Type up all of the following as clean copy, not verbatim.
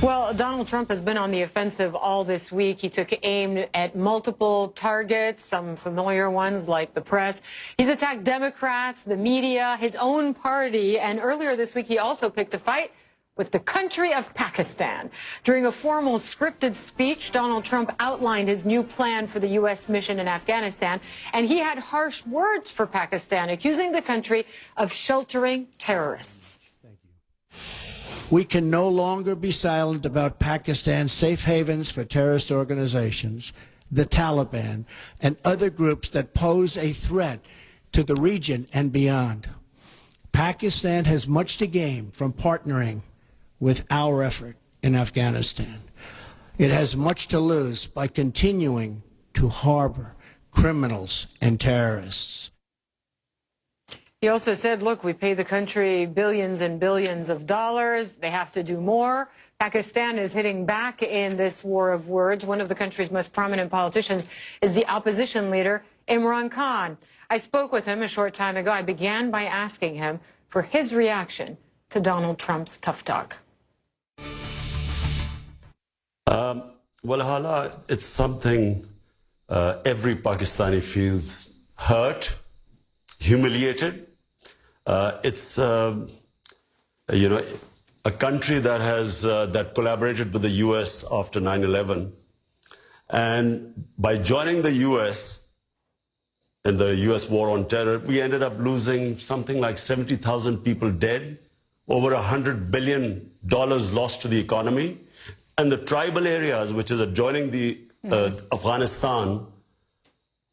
Well, Donald Trump has been on the offensive all this week. He took aim at multiple targets, some familiar ones like the press. He's attacked Democrats, the media, his own party, and earlier this week he also picked a fight with the country of Pakistan. During a formal scripted speech, Donald Trump outlined his new plan for the U.S. mission in Afghanistan, and he had harsh words for Pakistan, accusing the country of sheltering terrorists. We can no longer be silent about Pakistan's safe havens for terrorist organizations, the Taliban, and other groups that pose a threat to the region and beyond. Pakistan has much to gain from partnering with our effort in Afghanistan. It has much to lose by continuing to harbor criminals and terrorists. He also said, look, we pay the country billions and billions of dollars. They have to do more. Pakistan is hitting back in this war of words. One of the country's most prominent politicians is the opposition leader, Imran Khan. I spoke with him a short time ago. I began by asking him for his reaction to Donald Trump's tough talk. Well, Hala, it's something every Pakistani feels hurt, humiliated. It's a country that has that collaborated with the U.S. after 9/11, and by joining the U.S. in the U.S. war on terror, we ended up losing something like 70,000 people dead, over $100 billion lost to the economy, and the tribal areas, which is adjoining the Afghanistan,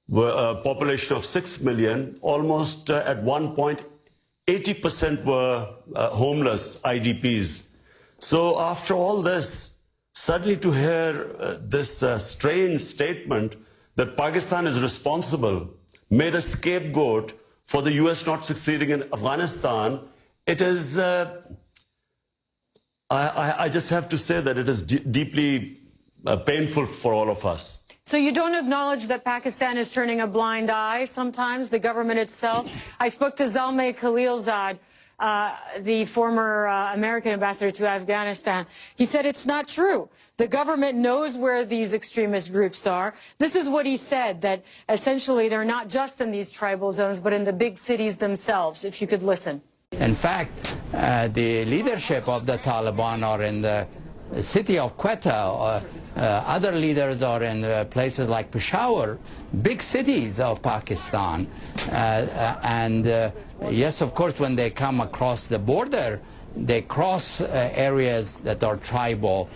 were a population of 6 million, almost at one point 80% were homeless IDPs. So after all this, suddenly to hear this strange statement that Pakistan is responsible, made a scapegoat for the US not succeeding in Afghanistan, it is, I just have to say that it is deeply painful for all of us. So you don't acknowledge that Pakistan is turning a blind eye sometimes, the government itself? I spoke to Zalmay Khalilzad, the former American ambassador to Afghanistan. He said it's not true. The government knows where these extremist groups are. This is what he said, that essentially they're not just in these tribal zones, but in the big cities themselves, if you could listen. In fact, the leadership of the Taliban are in the city of Quetta. Other leaders are in places like Peshawar, big cities of Pakistan. Yes, of course, when they come across the border, they cross areas that are tribal.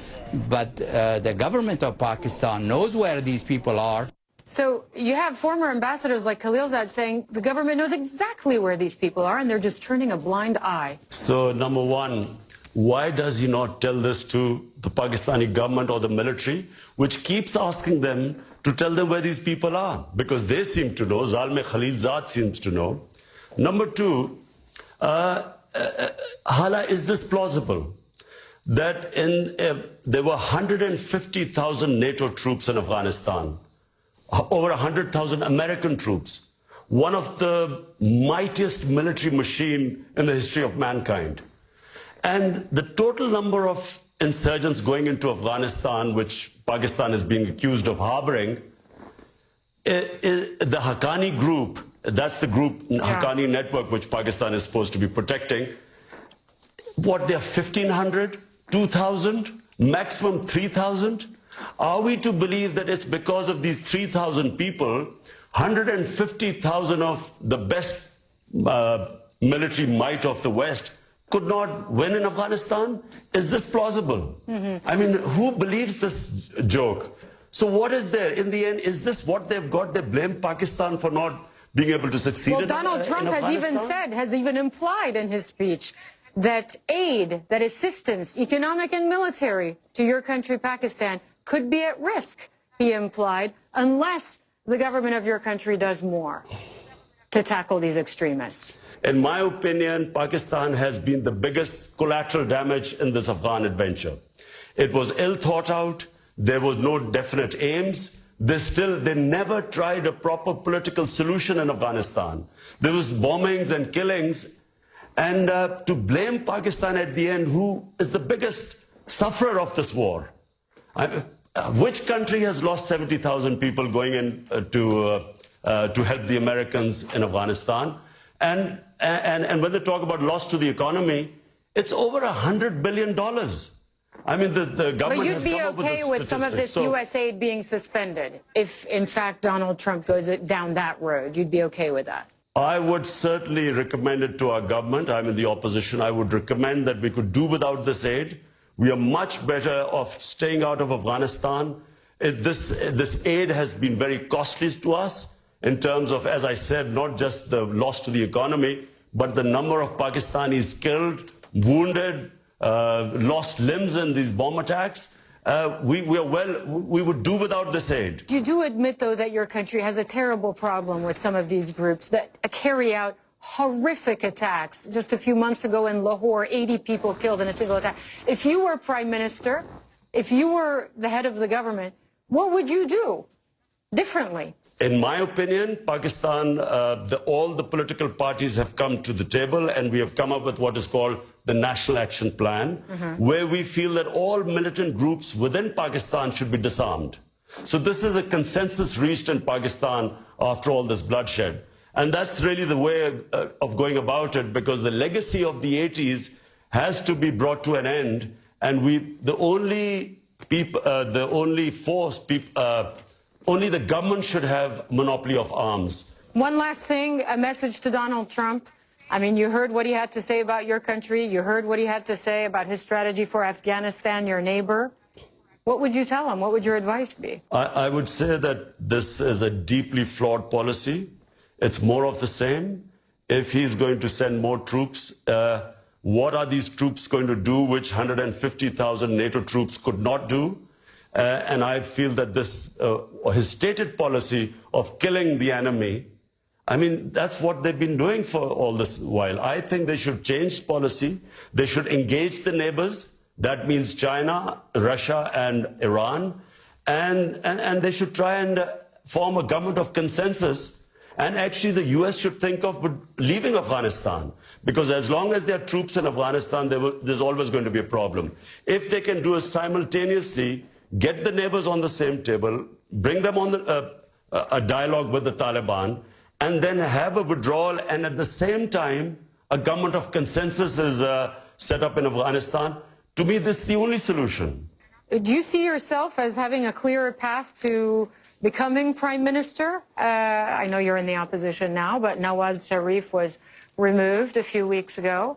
But the government of Pakistan knows where these people are. So you have former ambassadors like Khalilzad saying the government knows exactly where these people are and they're just turning a blind eye. So, number one, why does he not tell this to the Pakistani government or the military, which keeps asking them to tell them where these people are? Because they seem to know, Zalmay Khalilzad seems to know. Number two, Hala, is this plausible? That there were 150,000 NATO troops in Afghanistan, over 100,000 American troops, one of the mightiest military machine in the history of mankind. And the total number of insurgents going into Afghanistan, which Pakistan is being accused of harboring, the Haqqani group, that's the group, Haqqani network, which Pakistan is supposed to be protecting, what, they're 1,500, 2,000, maximum 3,000? Are we to believe that it's because of these 3,000 people, 150,000 of the best military might of the West could not win in Afghanistan? Is this plausible? I mean, who believes this joke? So what is there? In the end, is this what they've got? They blame Pakistan for not being able to succeed in Afghanistan? Well, Donald Trump has even said, has even implied in his speech that aid, that assistance, economic and military, to your country, Pakistan, could be at risk, he implied, unless the government of your country does more to tackle these extremists. In my opinion, Pakistan has been the biggest collateral damage in this Afghan adventure. It was ill thought out. There was no definite aims. They never tried a proper political solution in Afghanistan. There was bombings and killings. And to blame Pakistan at the end, who is the biggest sufferer of this war. Which country has lost 70,000 people going in to help the Americans in Afghanistan? And when they talk about loss to the economy, it's over $100 billion. I mean, the government has come up with But you'd be okay with some of this U.S. aid being suspended if, in fact, Donald Trump goes down that road? You'd be okay with that? I would certainly recommend it to our government. I'm in the opposition. I would recommend that we could do without this aid. We are much better off staying out of Afghanistan. This aid has been very costly to us in terms of, as I said, not just the loss to the economy, but the number of Pakistanis killed, wounded, lost limbs in these bomb attacks. We would do without this aid. You do admit, though, that your country has a terrible problem with some of these groups that carry out horrific attacks. Just a few months ago in Lahore, 80 people killed in a single attack. If you were prime minister, if you were the head of the government, what would you do differently? In my opinion, Pakistan, all the political parties have come to the table and we have come up with what is called the National Action Plan, where we feel that all militant groups within Pakistan should be disarmed. So this is a consensus reached in Pakistan after all this bloodshed. And that's really the way of going about it, because the legacy of the 80s has to be brought to an end. And only the government should have monopoly of arms. One last thing, a message to Donald Trump. I mean, you heard what he had to say about your country. You heard what he had to say about his strategy for Afghanistan, your neighbor. What would you tell him? What would your advice be? I would say that this is a deeply flawed policy. It's more of the same. If he's going to send more troops, what are these troops going to do which 150,000 NATO troops could not do? And I feel that his stated policy of killing the enemy, I mean, that's what they've been doing for all this while. I think they should change policy. They should engage the neighbors. That means China, Russia, and Iran. And they should try and form a government of consensus. And actually, the US should think of leaving Afghanistan, because as long as there are troops in Afghanistan, there's always going to be a problem. If they can do it simultaneously, get the neighbors on the same table, bring them on a dialogue with the Taliban, and then have a withdrawal, and at the same time, a government of consensus is set up in Afghanistan. To me, this is the only solution. Do you see yourself as having a clearer path to becoming prime minister? I know you're in the opposition now, but Nawaz Sharif was removed a few weeks ago.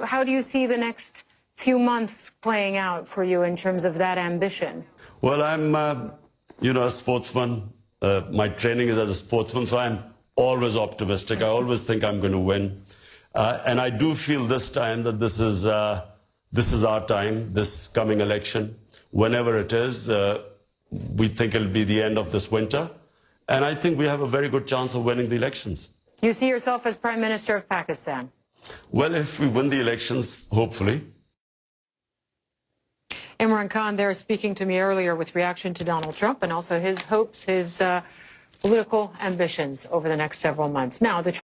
How do you see the next few months playing out for you in terms of that ambition? Well, I'm, a sportsman. My training is as a sportsman, so I'm always optimistic. I always think I'm going to win. And I do feel this time that this is our time, this coming election. Whenever it is, we think it'll be the end of this winter. And I think we have a very good chance of winning the elections. You see yourself as Prime Minister of Pakistan? Well, if we win the elections, hopefully. Imran Khan there speaking to me earlier with reaction to Donald Trump and also his hopes, his political ambitions over the next several months. Now, the